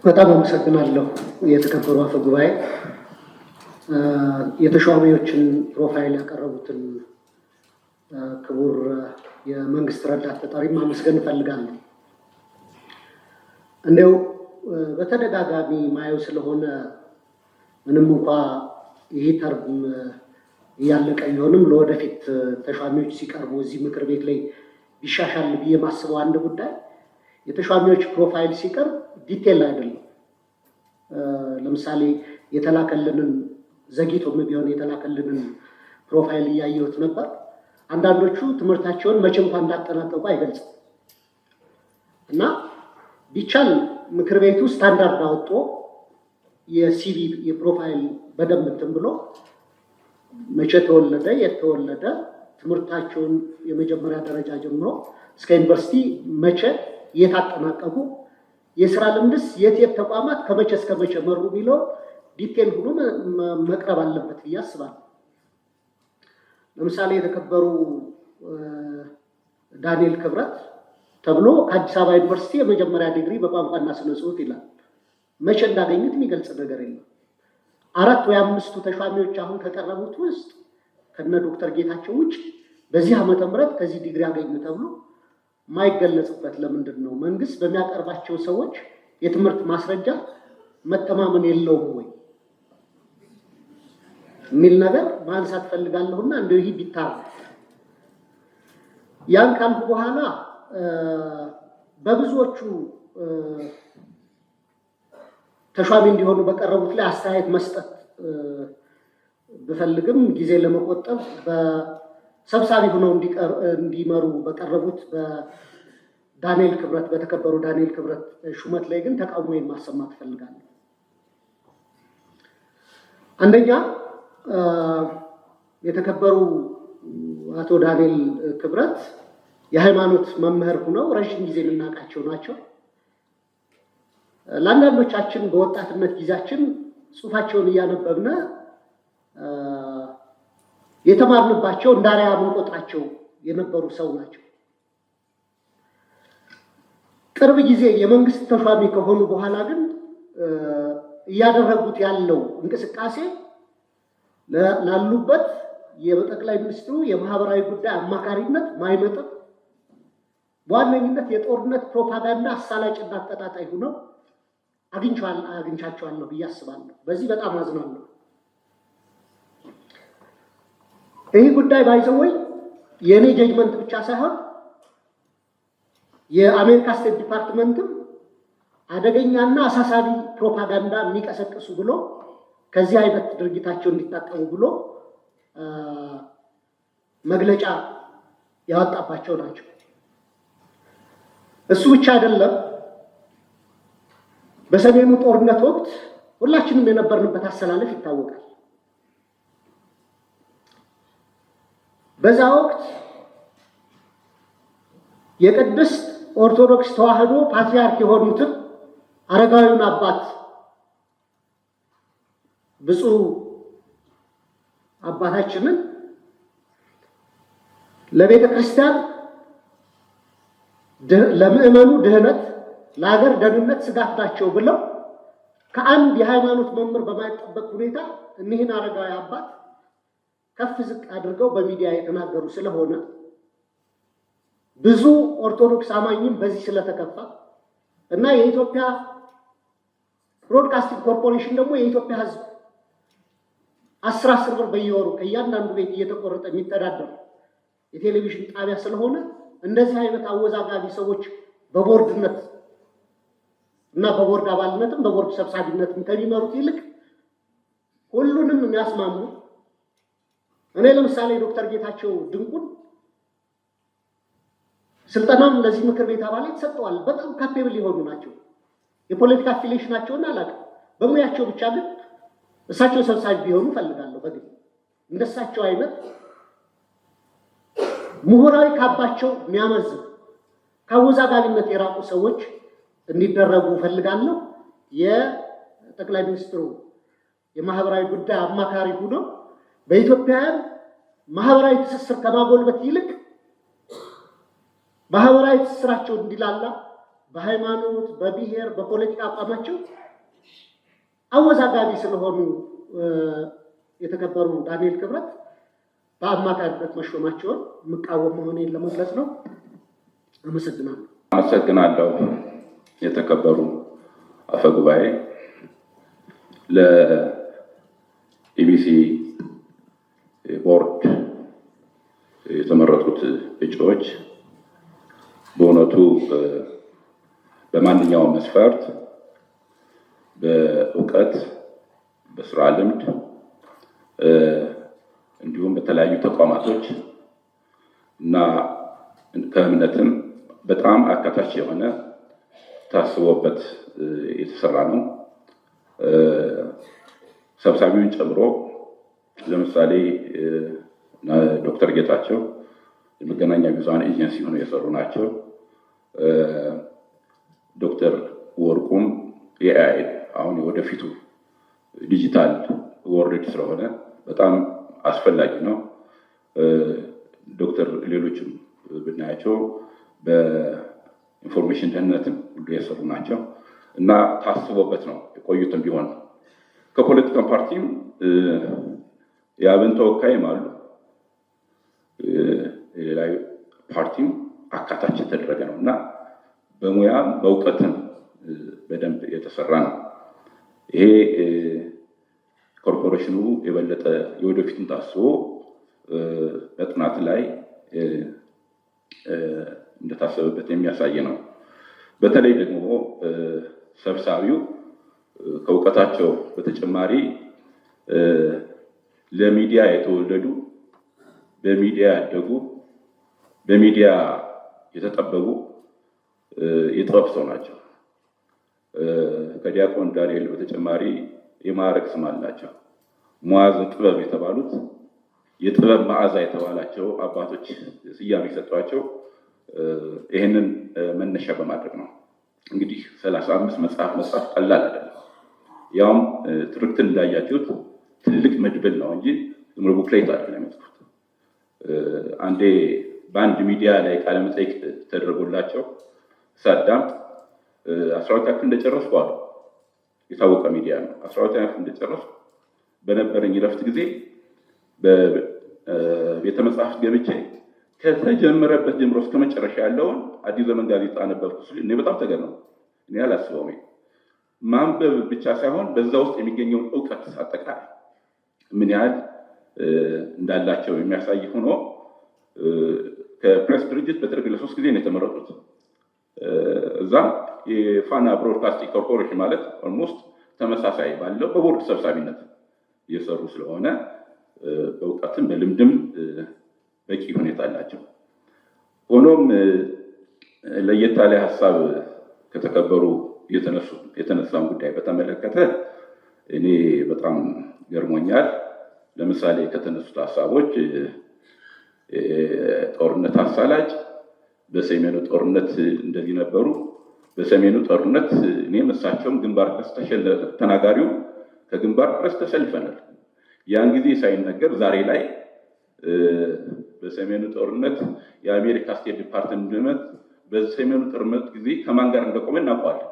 በጣም አመሰግናለሁ። የተከበሩ አፈ ጉባኤ የተሿሚዎችን ፕሮፋይል ያቀረቡትን ክቡር የመንግስት ረዳት ተጠሪ ማመስገን እፈልጋለሁ። እንደው በተደጋጋሚ ማየው ስለሆነ ምንም እንኳ ይህ ተርም እያለቀ ቢሆንም ለወደፊት ተሿሚዎች ሲቀርቡ እዚህ ምክር ቤት ላይ ቢሻሻል ብዬ ማስበው አንድ ጉዳይ የተሿሚዎች ፕሮፋይል ሲቀርብ ዲቴል አይደለም። ለምሳሌ የተላከልንን ዘግይቶም ቢሆን የተላከልንን ፕሮፋይል እያየሁት ነበር። አንዳንዶቹ ትምህርታቸውን መቼ እንኳን እንዳጠናቀቁ አይገልጽም እና ቢቻል ምክር ቤቱ ስታንዳርድ አወጥቶ የሲቪ የፕሮፋይል በደንብ እንትን ብሎ መቼ ተወለደ፣ የት ተወለደ፣ ትምህርታቸውን የመጀመሪያ ደረጃ ጀምሮ እስከ ዩኒቨርሲቲ መቼ የት አጠናቀቁ፣ የስራ ልምድስ የት ተቋማት ከመቼ እስከ መቼ መሩ የሚለው ዲቴል ሆኖ መቅረብ አለበት ብዬ አስባለሁ። ለምሳሌ የተከበሩ ዳንኤል ክብረት ተብሎ ከአዲስ አበባ ዩኒቨርሲቲ የመጀመሪያ ዲግሪ በቋንቋና ስነ ጽሁፍ ይላል። መቼ እንዳገኙት የሚገልጽ ነገር የለም። 4 ወይ 5 ተሿሚዎች አሁን ከቀረቡት ውስጥ ከነ ዶክተር ጌታቸው ውጭ በዚህ ዓመተ ምህረት ከዚህ ዲግሪ አገኙ ተብሎ ማይገለጽበት ለምንድን ነው? መንግስት በሚያቀርባቸው ሰዎች የትምህርት ማስረጃ መተማመን የለውም ወይ የሚል ነገር ማንሳት ፈልጋለሁና እንደው ይህ ቢታረም። ያን ካልኩ በኋላ በብዙዎቹ ተሿሚ እንዲሆኑ በቀረቡት ላይ አስተያየት መስጠት ብፈልግም ጊዜ ለመቆጠብ በሰብሳቢ ሆነው እንዲመሩ በቀረቡት በዳንኤል ክብረት በተከበሩ ዳንኤል ክብረት ሹመት ላይ ግን ተቃውሞዬን ማሰማት እፈልጋለሁ። አንደኛ የተከበሩ አቶ ዳንኤል ክብረት የሃይማኖት መምህር ሆነው ረዥም ጊዜ የምናውቃቸው ናቸው። ለአንዳንዶቻችን በወጣትነት ጊዜያችን ጽሁፋቸውን እያነበብነ የተማርንባቸው እንዳሪያ ምንቆጥራቸው የነበሩ ሰው ናቸው። ቅርብ ጊዜ የመንግስት ተሿሚ ከሆኑ በኋላ ግን እያደረጉት ያለው እንቅስቃሴ ላሉበት የጠቅላይ ሚኒስትሩ የማህበራዊ ጉዳይ አማካሪነት ማይመጥን በዋነኝነት የጦርነት ፕሮፓጋንዳ አሳላጭና አቀጣጣይ ሆነው አግኝቻቸዋለሁ ብዬ አስባለሁ። በዚህ በጣም አዝናለሁ። ይህ ጉዳይ ባይዘወይ የእኔ ጀጅመንት ብቻ ሳይሆን የአሜሪካ ስቴት ዲፓርትመንትም አደገኛና አሳሳቢ ፕሮፓጋንዳ የሚቀሰቅሱ ብሎ ከዚህ አይነት ድርጊታቸው እንዲታቀቡ ብሎ መግለጫ ያወጣባቸው ናቸው። እሱ ብቻ አይደለም። በሰሜኑ ጦርነት ወቅት ሁላችንም የነበርንበት አሰላለፍ ይታወቃል። በዛ ወቅት የቅድስት ኦርቶዶክስ ተዋሕዶ ፓትርያርክ የሆኑትን አረጋዊውን አባት ብፁዕ አባታችንን ለቤተ ክርስቲያን ለምእመኑ ድህነት ለሀገር ደህንነት ስጋት ናቸው ብለው ከአንድ የሃይማኖት መምህር በማይጠበቅ ሁኔታ እኒህን አረጋዊ አባት ከፍ ዝቅ አድርገው በሚዲያ የተናገሩ ስለሆነ ብዙ ኦርቶዶክስ አማኝም በዚህ ስለተከፋ እና የኢትዮጵያ ብሮድካስቲንግ ኮርፖሬሽን ደግሞ የኢትዮጵያ ሕዝብ 10 ብር በየወሩ ከእያንዳንዱ ቤት እየተቆረጠ የሚተዳደር የቴሌቪዥን ጣቢያ ስለሆነ እንደዚህ አይነት አወዛጋቢ ሰዎች በቦርድነት እና በቦርድ አባልነትም በቦርድ ሰብሳቢነትም ከሚመሩት ይልቅ ሁሉንም የሚያስማሙ እኔ ለምሳሌ ዶክተር ጌታቸው ድንቁን ስልጠናም ለዚህ ምክር ቤት አባላት ሰጥተዋል። በጣም ካፔብል የሆኑ ናቸው። የፖለቲካ አፊሊዬሽናቸውን አላውቅም። በሙያቸው ብቻ ግን እሳቸው ሰብሳቢ ቢሆኑ ፈልጋለሁ። በግል እንደሳቸው አይነት ምሁራዊ ካባቸው የሚያመዝን ከአወዛጋቢነት የራቁ ሰዎች እንዲደረጉ ፈልጋለሁ። የጠቅላይ ሚኒስትሩ የማህበራዊ ጉዳይ አማካሪ ሆነው በኢትዮጵያውያን ማህበራዊ ትስስር ከማጎልበት ይልቅ ማህበራዊ ትስስራቸው እንዲላላ በሃይማኖት፣ በብሔር፣ በፖለቲካ አቋማቸው አወዛጋቢ ስለሆኑ የተከበሩ ዳንኤል ክብረት በአማካሪነት መሾማቸውን የምቃወም መሆኔን ለመግለጽ ነው። አመሰግናለሁ። አመሰግናለሁ። የተከበሩ አፈጉባኤ፣ ለኢቢሲ ቦርድ የተመረጡት እጩዎች በእውነቱ በማንኛውም መስፈርት በእውቀት፣ በስራ ልምድ እንዲሁም በተለያዩ ተቋማቶች እና ከእምነትም በጣም አካታች የሆነ ታስቦበት የተሰራ ነው። ሰብሳቢውን ጨምሮ ለምሳሌ ዶክተር ጌታቸው የመገናኛ ብዙሃን ኤጀንሲ ሆነው የሰሩ ናቸው። ዶክተር ወርቁም ኤአይ አሁን ወደፊቱ ዲጂታል ወርልድ ስለሆነ በጣም አስፈላጊ ነው። ዶክተር ሌሎችም ብናያቸው በኢንፎርሜሽን ደህንነትም ሁሉ የሰሩ ናቸው እና ታስቦበት ነው የቆዩትም ቢሆን ከፖለቲካ ፓርቲም የአብን ተወካይም አሉ። የሌላ ፓርቲም አካታች የተደረገ ነው እና በሙያም በእውቀትም በደንብ የተሰራ ነው። ይሄ ኮርፖሬሽኑ የበለጠ የወደፊቱን ታስቦ በጥናት ላይ እንደታሰበበት የሚያሳይ ነው። በተለይ ደግሞ ሰብሳቢው ከእውቀታቸው በተጨማሪ ለሚዲያ የተወለዱ፣ በሚዲያ ያደጉ፣ በሚዲያ የተጠበቡ የጥበብ ሰው ናቸው። ከዲያቆን ዳንኤል በተጨማሪ የማዕረግ ስም አላቸው። ሙዓዘ ጥበብ የተባሉት የጥበብ መዓዛ የተባላቸው አባቶች ስያሜ የሰጧቸው ይህንን መነሻ በማድረግ ነው። እንግዲህ 35 መጽሐፍ ቀላል አይደለም። ያውም ትርክትን እንዳያችሁት ትልቅ መድብል ነው እንጂ ዝም ብሎ ቡክሌት አይደለም የመጽፉት። አንዴ በአንድ ሚዲያ ላይ ቃለ መጠይቅ ተደርጎላቸው ሳዳም 12ኛ ክፍል እንደጨረስኩ አሉ። የታወቀ ሚዲያ ነው። 12ኛ ክፍል እንደጨረስኩ በነበረኝ ረፍት ጊዜ በቤተ መጽሐፍት ገብቼ ከተጀመረበት ጀምሮ እስከ መጨረሻ ያለውን አዲስ ዘመን ጋዜጣ ነበርኩ ሲሉ እኔ በጣም ተገረምኩ። እኔ አላስበውም። ማንበብ ብቻ ሳይሆን በዛ ውስጥ የሚገኘውን እውቀት አጠቃላይ ምን ያህል እንዳላቸው የሚያሳይ ሆኖ ከፕሬስ ድርጅት በደርግ ለ3 ጊዜ ነው የተመረጡት። እዛም የፋና ብሮድካስቲንግ ኮርፖሬሽን ማለት ኦልሞስት ተመሳሳይ ባለው በቦርድ ሰብሳቢነት እየሰሩ ስለሆነ በእውቀትም በልምድም በቂ ሁኔታ አላቸው። ሆኖም ለየት ያለ ሀሳብ ከተከበሩ የተነሳውን ጉዳይ በተመለከተ እኔ በጣም ገርሞኛል። ለምሳሌ ከተነሱት ሀሳቦች ጦርነት አሳላጭ፣ በሰሜኑ ጦርነት እንደዚህ ነበሩ። በሰሜኑ ጦርነት እኔም እሳቸውም ግንባር ድረስ ተናጋሪው ከግንባር ድረስ ተሰልፈናል። ያን ጊዜ ሳይነገር ዛሬ ላይ በሰሜኑ ጦርነት የአሜሪካ ስቴት ዲፓርትመንት በሰሜኑ ጦርነት ጊዜ ከማን ጋር እንደቆመ እናውቀዋለን።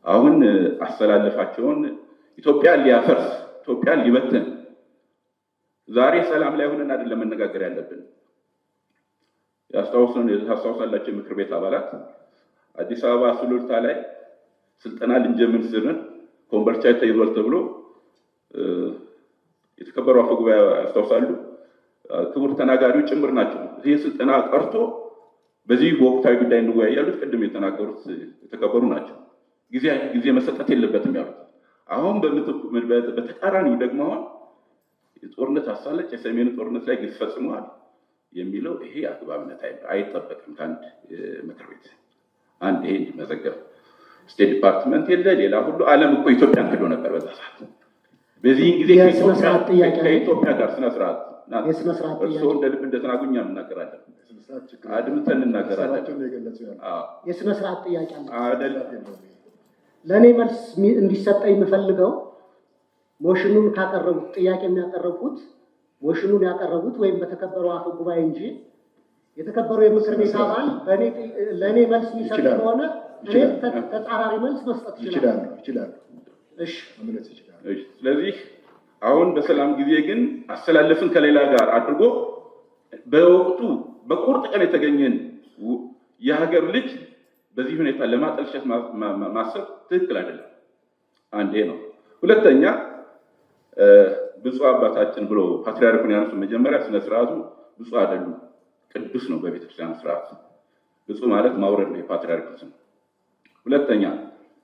አሁን አስተላለፋቸውን ኢትዮጵያን ሊያፈርስ፣ ኢትዮጵያን ሊበትን፣ ዛሬ ሰላም ላይ ሆነን አይደለም መነጋገር ያለብን። ያስታውሳላቸው የምክር ቤት አባላት አዲስ አበባ ሱሉልታ ላይ ስልጠና ልንጀምር ስንል ኮምቦልቻ ተይዟል ተብሎ የተከበሩ አፈ ጉባኤ ያስታውሳሉ። ክቡር ተናጋሪው ጭምር ናቸው። ይህ ስልጠና ቀርቶ በዚህ ወቅታዊ ጉዳይ እንወያይ ያሉት ቅድም የተናገሩት የተከበሩ ናቸው። ጊዜ መሰጠት የለበትም ያሉት። አሁን በተቃራኒው ደግሞ አሁን የጦርነት አሳላጭ የሰሜኑ ጦርነት ላይ ግፍ ፈጽመዋል የሚለው ይሄ አግባብነት አይጠበቅም ከአንድ ምክር ቤት። አንድ ይሄ እንዲመዘገብ ስቴት ዲፓርትመንት የለ ሌላ ሁሉ ዓለም እኮ ኢትዮጵያን ክዶ ነበር በዛ ሰዓት። በዚህ ጊዜ ከኢትዮጵያ ጋር ስነስርዓት እርስዎ እንደ ልብ እንደተናጉኛ እናገራለን፣ አድምተን እናገራለን። የስነ ስርዓት ጥያቄ አለ። ለእኔ መልስ እንዲሰጠኝ የምፈልገው ሞሽኑን ካቀረቡት ጥያቄ የሚያቀረቡት ሞሽኑን ያቀረቡት ወይም በተከበረው አፈ ጉባኤ እንጂ የተከበሩ የምክር ቤት አባል ለእኔ መልስ የሚሰጥ ከሆነ እኔ ተጻራሪ መልስ መስጠት ይችላል። እሺ መመለስ ይችላል። ስለዚህ አሁን በሰላም ጊዜ ግን አስተላለፍን ከሌላ ጋር አድርጎ በወቅቱ በቁርጥ ቀን የተገኘን የሀገር ልጅ በዚህ ሁኔታ ለማጠልሸት ማሰብ ትክክል አይደለም። አንዴ ነው። ሁለተኛ ብፁዕ አባታችን ብሎ ፓትርያርኩን ያነሱ መጀመሪያ ስነ ስርዓቱ ብፁዕ አይደሉም፣ ቅዱስ ነው በቤተክርስቲያን ስርዓት። ብፁዕ ማለት ማውረድ ነው የፓትርያርኩ ስም። ሁለተኛ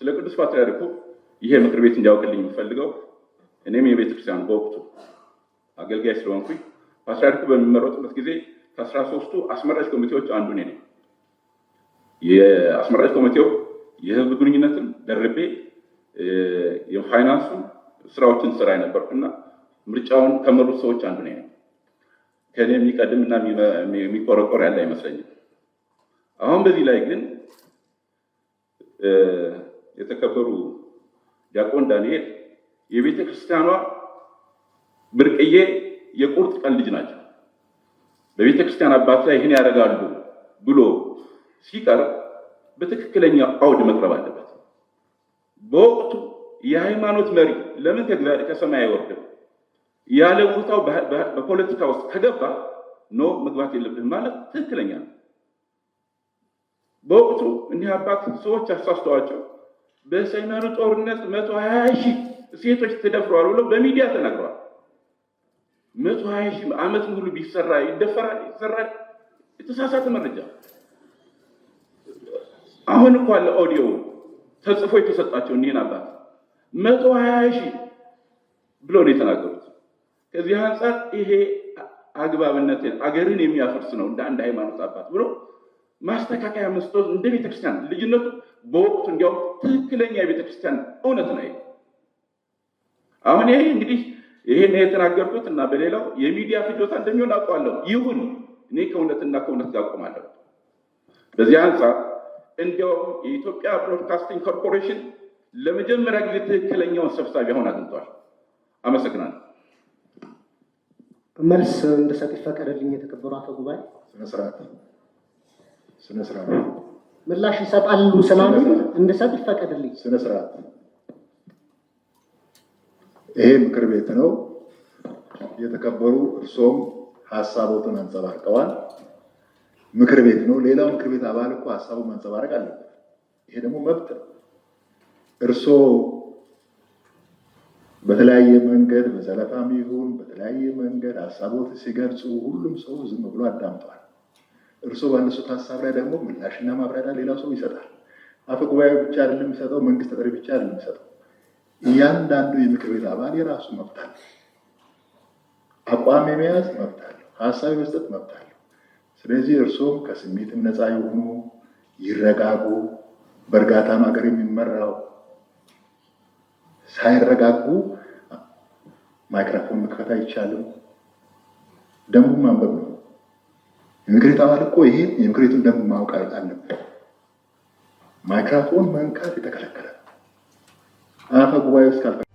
ስለ ቅዱስ ፓትርያርኩ ይሄ ምክር ቤት እንዲያውቅልኝ የሚፈልገው እኔም የቤተክርስቲያን በወቅቱ አገልጋይ ስለሆንኩኝ ፓትርያርኩ በሚመረጡበት ጊዜ ከ13ቱ አስመራጭ ኮሚቴዎች አንዱ ነኝ። የአስመራጭ ኮሚቴው የህዝብ ግንኙነትን ደርቤ የፋይናንሱ ስራዎችን ስራ የነበርኩና ምርጫውን ከመሩት ሰዎች አንዱ ነኝ። ከኔ የሚቀድምና የሚቆረቆር ያለ አይመስለኝም። አሁን በዚህ ላይ ግን የተከበሩ ዲያቆን ዳንኤል የቤተ ክርስቲያኗ ብርቅዬ የቁርጥ ቀን ልጅ ናቸው። በቤተ ክርስቲያን አባት ላይ ይህን ያደርጋሉ ብሎ ሲቀርብ በትክክለኛ አውድ መቅረብ አለበት። በወቅቱ የሃይማኖት መሪ ለምን ከሰማይ አይወርድም? ያለ ቦታው በፖለቲካ ውስጥ ከገባ ኖ መግባት የለብህም ማለት ትክክለኛ ነው። በወቅቱ እኒህ አባት ሰዎች አሳስተዋቸው በሰሜኑ ጦርነት 120 ሺህ ሴቶች ተደፍረዋል ብለው በሚዲያ ተናግረዋል። 120 ሺህ ዓመት ሙሉ ቢሰራ ይሰራል። የተሳሳተ መረጃ። አሁን እኮ አለ ኦዲዮ ተጽፎ የተሰጣቸው እኒህን አባት 120 ሺህ ብሎ ነው የተናገሩት። ከዚህ አንፃር ይሄ አግባብነት አገርን የሚያፈርስ ነው እንደ አንድ ሃይማኖት አባት ብሎ ማስተካከያ መስጠት እንደ ቤተክርስቲያን ልጅነቱ በወቅቱ እንዲያው ትክክለኛ የቤተክርስቲያን እውነት ነው። አሁን ይሄ እንግዲህ ይሄን የተናገርኩት እና በሌላው የሚዲያ ፍጆታ እንደሚሆን አውቃለሁ። ይሁን እኔ ከእውነትና ከእውነት ጋር ቆማለሁ። በዚህ አንፃር እንዲያው የኢትዮጵያ ብሮድካስቲንግ ኮርፖሬሽን ለመጀመሪያ ጊዜ ትክክለኛውን ሰብሳቢ አሁን አግኝቷል። አመሰግናለሁ። መልስ እንድሰጥ ይፈቀድልኝ የተከበሩ አፈ ጉባኤ። ስነ ስርዓት ምላሽ ይሰጣሉ ስላሉ እንድሰጥ ይፈቀድልኝ። ስነ ስርዓት ይሄ ምክር ቤት ነው። የተከበሩ እርሶም ሀሳቦትን አንጸባርቀዋል። ምክር ቤት ነው። ሌላው ምክር ቤት አባል እኮ ሀሳቡን ማንጸባረቅ አለበት። ይሄ ደግሞ መብት ነው። እርሶ በተለያየ መንገድ በዘለፋም ይሁን በተለያየ መንገድ ሀሳቦት ሲገልጹ ሁሉም ሰው ዝም ብሎ አዳምጧል። እርሶ ባነሱት ሀሳብ ላይ ደግሞ ምላሽና ማብራሪያ ሌላው ሰው ይሰጣል። አፈ ጉባኤው ብቻ አይደለም የሚሰጠው፣ መንግስት ተጠሪ ብቻ አይደለም የሚሰጠው። እያንዳንዱ የምክር ቤት አባል የራሱ መብት አለ። አቋም የመያዝ መብት አለው። ሀሳብ የመስጠት መብት አለው። ስለዚህ እርሶም ከስሜትም ነፃ የሆኑ ይረጋጉ። በእርጋታ ሀገር የሚመራው ሳይረጋጉ ማይክሮፎን መክፈት አይቻልም። ደንቡን ማንበብ ነው። የምክር ቤት አባል እኮ ይሄ የምክር ቤቱን ደንብ ማወቅ አለበት። ማይክሮፎን መንካት የተከለከለ አፈ ጉባኤው እስካልፈቀደ